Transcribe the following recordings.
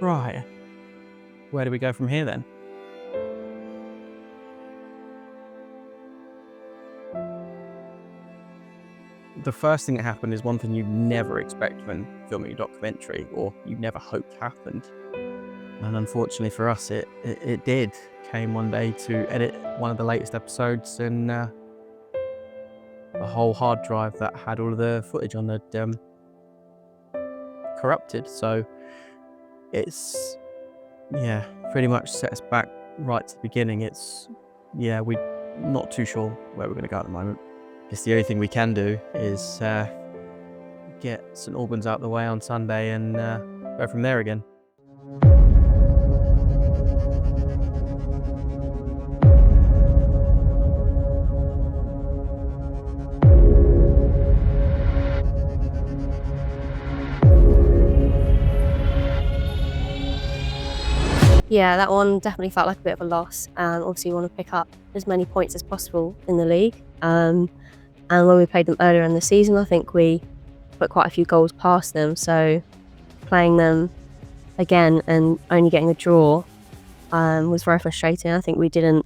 Right. Where do we go from here then? The first thing that happened is one thing you never expect when filming a documentary, or you never hoped happened. And unfortunately for us, it did. Came one day to edit one of the latest episodes, and the whole hard drive that had all of the footage on it corrupted. So it's, pretty much set us back right to the beginning. We're not too sure where we're going to go at the moment. It's the only thing we can do is get St Albans out the way on Sunday and go from there again. Yeah, that one definitely felt like a bit of a loss. Obviously, you want to pick up as many points as possible in the league. And when we played them earlier in the season, I think we put quite a few goals past them. So playing them again and only getting a draw was very frustrating. I think we didn't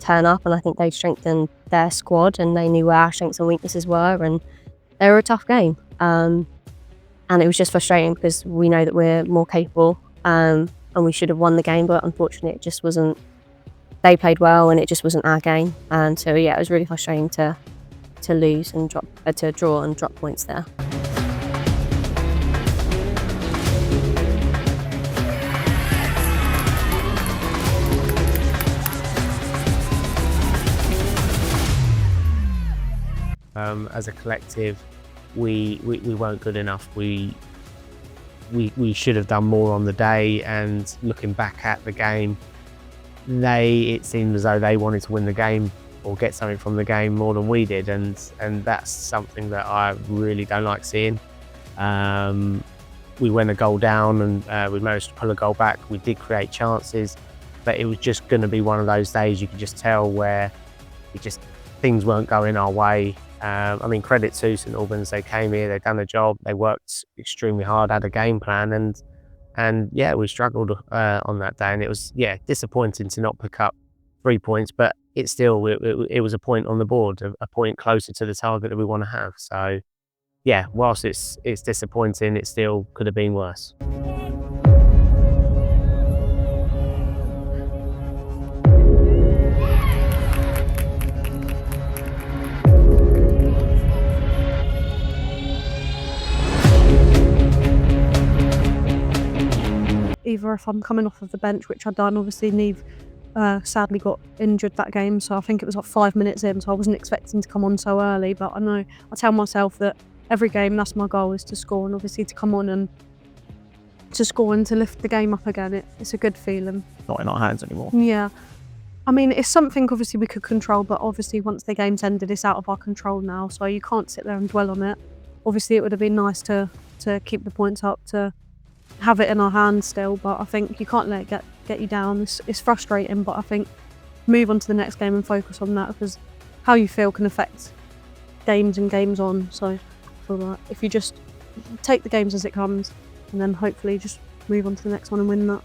turn up, and I think they strengthened their squad and they knew where our strengths and weaknesses were, and they were a tough game. And it was just frustrating because we know that we're more capable. And we should have won the game, but unfortunately it just wasn't. They played well and it just wasn't our game. And so it was really frustrating to lose and to draw and drop points there. As a collective, we weren't good enough. We should have done more on the day, and looking back at the game, it seemed as though they wanted to win the game or get something from the game more than we did, and that's something that I really don't like seeing. We went a goal down and we managed to pull a goal back. We did create chances, but it was just going to be one of those days you could just tell where things weren't going our way. Credit to St Albans, they came here, they've done a job, they worked extremely hard, had a game plan, and we struggled on that day, and it was disappointing to not pick up 3 points, but it was a point on the board, a point closer to the target that we want to have. So whilst it's disappointing, it still could have been worse. Either if I'm coming off of the bench, which I'd done, obviously Neve sadly got injured that game, so I think it was like 5 minutes in, so I wasn't expecting to come on so early, but I tell myself that every game that's my goal, is to score, and obviously to come on and to score and to lift the game up again, it's a good feeling. Not in our hands anymore. Yeah. It's something obviously we could control, but obviously once the game's ended, it's out of our control now, so you can't sit there and dwell on it. Obviously it would have been nice to keep the points up, to have it in our hands still, but I think you can't let it get you down. It's frustrating, but I think move on to the next game and focus on that, because how you feel can affect games and games on. So I feel like if you just take the games as it comes and then hopefully just move on to the next one and win that.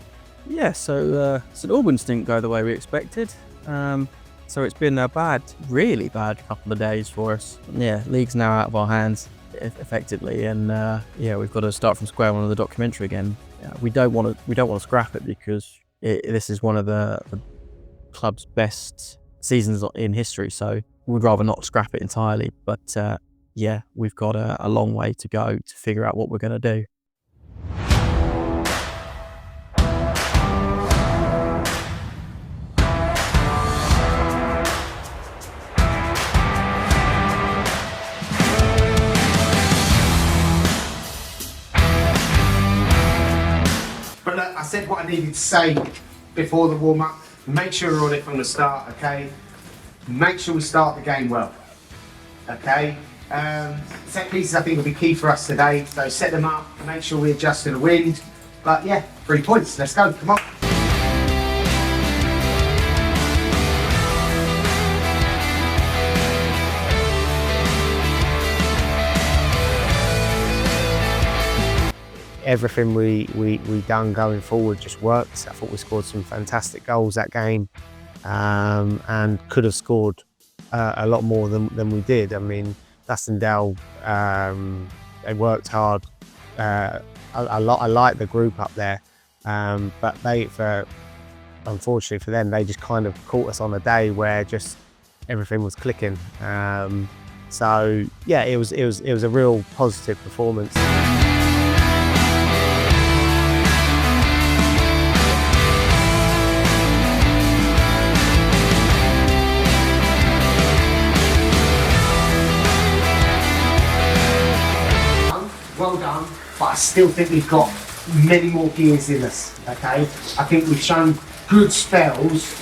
Yeah, so St Albans didn't go the way we expected. So it's been a really bad couple of days for us. Yeah, league's now out of our hands effectively, and we've got to start from square one of the documentary again. We don't want to scrap it, because this is one of the club's best seasons in history, so we'd rather not scrap it entirely, but we've got a long way to go to figure out what we're going to do. But look, I said what I needed to say before the warm-up. Make sure we're on it from the start, okay? Make sure we start the game well, okay? Set pieces, I think, will be key for us today. So set them up, make sure we adjust to the wind. But 3 points, let's go, come on. everything we done going forward just worked. I thought we scored some fantastic goals that game, and could have scored a lot more than we did. I mean, Dussindale, they worked hard. I like the group up there, but unfortunately for them, they just kind of caught us on a day where just everything was clicking. So yeah, it was a real positive performance. Well done, but I still think we've got many more gears in us, okay? I think we've shown good spells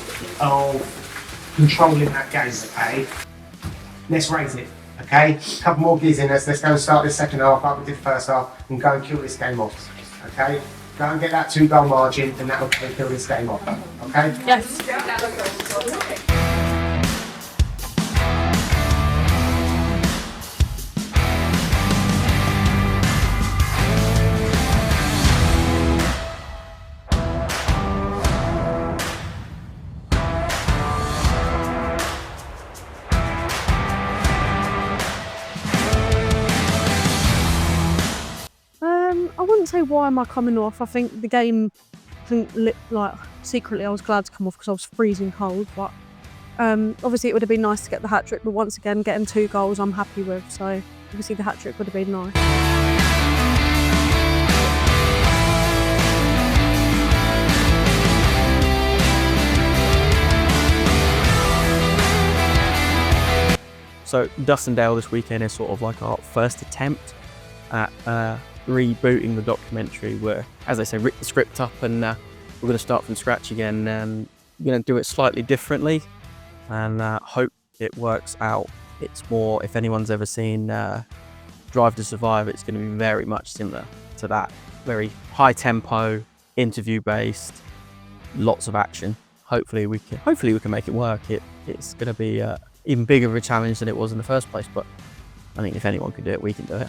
of controlling that game, okay? Let's raise it, okay? A couple more gears in us, let's go and start this second half like we did the first half and go and kill this game off, okay? Go and get that 2-goal margin and that'll kill this game off, okay? Yes. I wouldn't say why am I coming off. I think the game, like secretly I was glad to come off because I was freezing cold, but obviously it would have been nice to get the hat-trick, but once again getting 2 goals I'm happy with, so obviously the hat-trick would have been nice. So Dussindale this weekend is sort of like our first attempt at rebooting the documentary, where, as I say, rip the script up and we're going to start from scratch again, and we're going to do it slightly differently and hope it works out. It's more, if anyone's ever seen Drive to Survive, it's going to be very much similar to that. Very high tempo, interview based, lots of action. Hopefully we can make it work. It's going to be even bigger of a challenge than it was in the first place, but I think if anyone can do it, we can do it.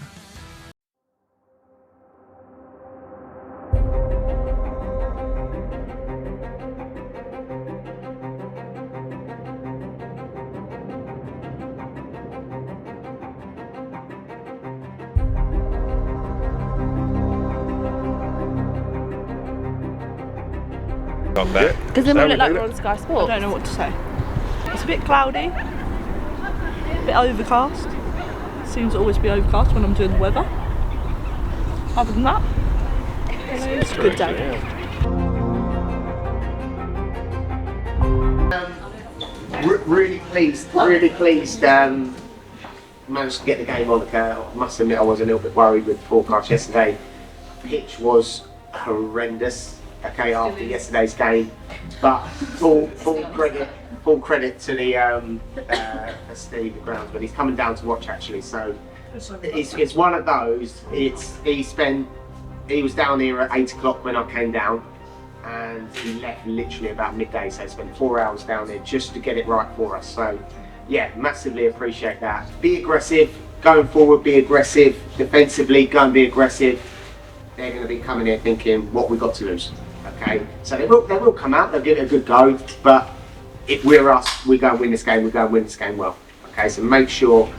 Because then we look like we're on Sky Sports. I don't know what to say. It's a bit cloudy, a bit overcast. Seems to always be overcast when I'm doing the weather. Other than that, it's a good day. Really pleased. Managed to get the game on. I must admit I was a little bit worried with the forecast yesterday. Pitch was horrendous. Okay, after yesterday's game, but full credit to the Steve the groundsman. He's coming down to watch actually, so it's one of those. He was down here at 8 o'clock when I came down, and he left literally about midday. So he spent 4 hours down there just to get it right for us. So yeah, massively appreciate that. Be aggressive going forward. Be aggressive defensively. Go and be aggressive. They're going to be coming here thinking what we got to lose. Okay, so they will come out, they'll give it a good go, but if we're us, we go and win this game, we go and win this game well. Okay, so make sure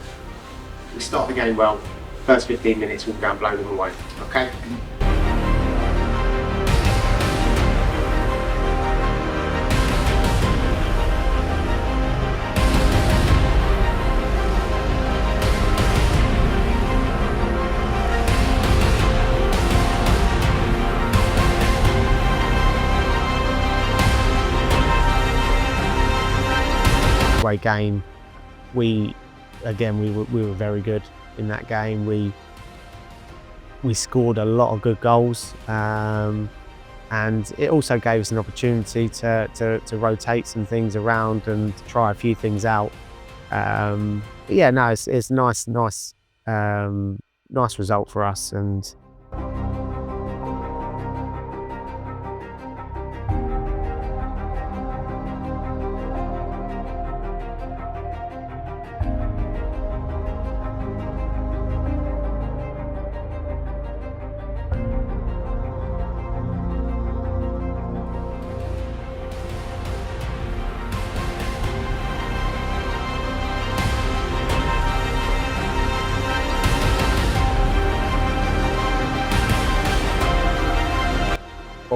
we start the game well. First 15 minutes, we'll go and blow them away. Okay? Game, we were very good in that game. We scored a lot of good goals, and it also gave us an opportunity to rotate some things around and try a few things out. Yeah, no, it's nice result for us. And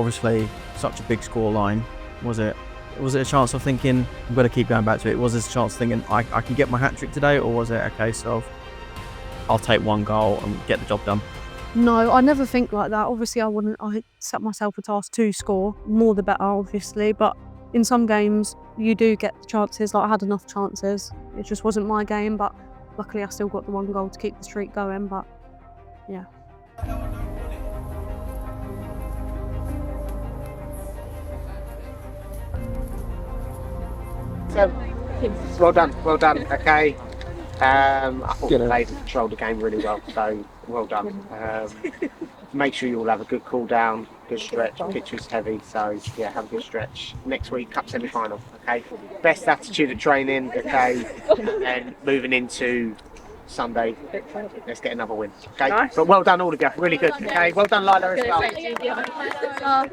obviously such a big score line. Was it a chance of thinking, I'm going to keep going back to it, was it a chance of thinking I can get my hat-trick today, or was it a case of I'll take one goal and get the job done? No, I never think like that. Obviously, I set myself a task to score, more the better, obviously. But in some games, you do get the chances. Like I had enough chances. It just wasn't my game, but luckily I still got the one goal to keep the streak going. But yeah. Well done. Okay. I thought the ladies controlled the game really well, so well done. Make sure you all have a good cool down, good stretch. Pitch was heavy, so yeah, have a good stretch. Next week, cup semi-final. Okay. Best attitude at training. Okay, and moving into Sunday, let's get another win. Okay. Nice. But well done all together. Really good. Okay. Well done, Lila, as well.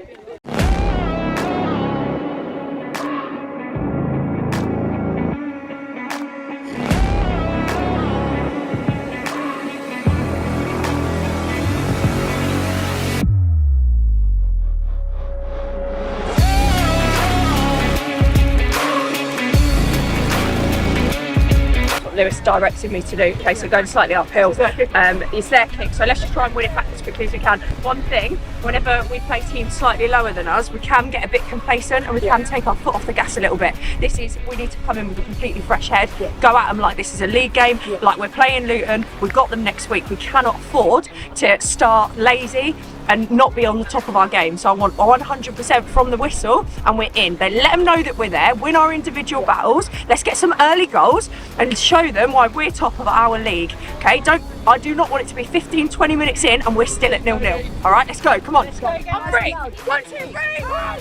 Lewis directed me to do. Okay, so going slightly uphill. It's their kick, so let's just try and win it back as quickly as we can. One thing, whenever we play teams slightly lower than us, we can get a bit complacent and we can take our foot off the gas a little bit. We need to come in with a completely fresh head, go at them like this is a league game, like we're playing Luton, we've got them next week. We cannot afford to start lazy and not be on the top of our game. So I want 100% from the whistle and we're in. They let them know that we're there, win our individual battles, let's get some early goals and show them why we're top of our league. Okay, I do not want it to be 15-20 minutes in and we're still at 0-0. All right, let's go, come on. I'm free. 1, 2, 3, 1.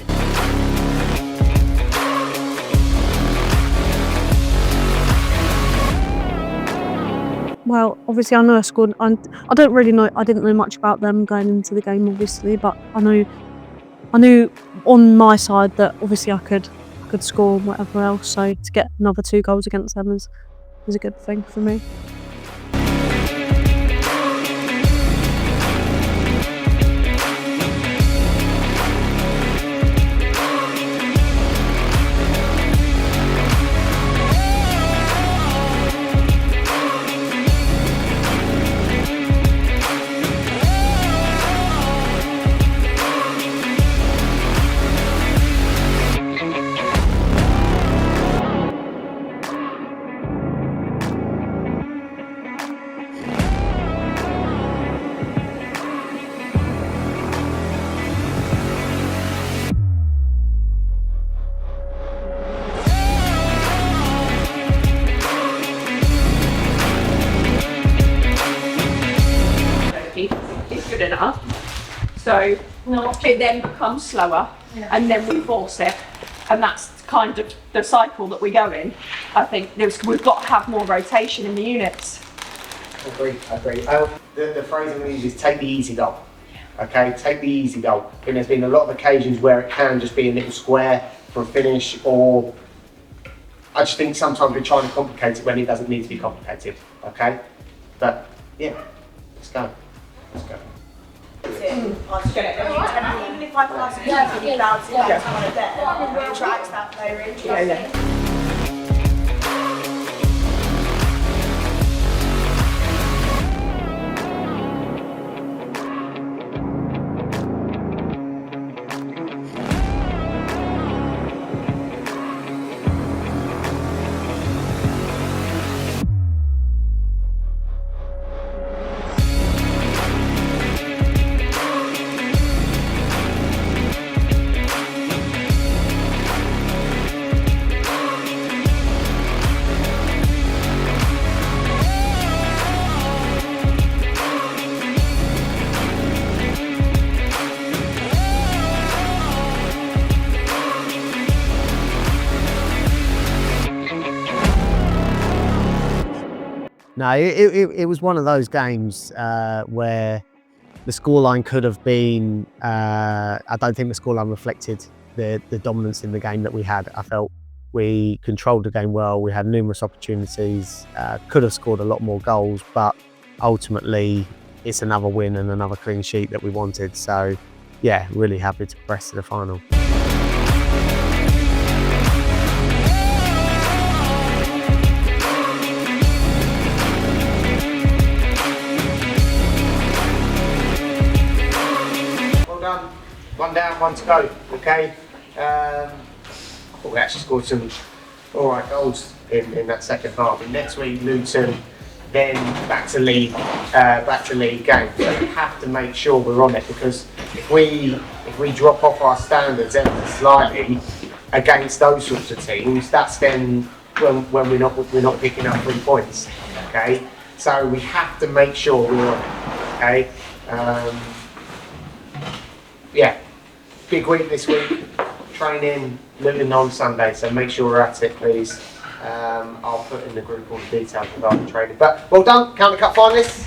Well, obviously I know I scored. I don't really know. I didn't know much about them going into the game, obviously, but I knew on my side that obviously I could score and whatever else. So to get another 2 goals against them is a good thing for me. It's good enough. So it then becomes slower and then we force it. And that's kind of the cycle that we go in. I think we've got to have more rotation in the units. Agree. The phrase I'm going to use is take the easy goal. Okay, take the easy goal. And there's been a lot of occasions where it can just be a little square for a finish, or I just think sometimes we're trying to complicate it when it doesn't need to be complicated. Okay, but yeah, let's go. I'll just get it. Even if I pass it, someone a bit, try to that player in. No, it was one of those games where the scoreline could have been, I don't think the scoreline reflected the dominance in the game that we had. I felt we controlled the game well, we had numerous opportunities, could have scored a lot more goals, but ultimately it's another win and another clean sheet that we wanted. So yeah, really happy to progress to the final. Well done. 1 down, 1 to go. Okay. I thought we actually scored some all right goals in that second half. And next week, Luton, then back to league game. So we have to make sure we're on it, because if we drop off our standards ever slightly against those sorts of teams, that's then when we're not picking up 3 points. Okay. So we have to make sure we're on it. Okay. Yeah, big week this week, training, Luton on Sunday, so make sure we're at it, please. I'll put in the group all the details about the training. But well done, County Cup finalists.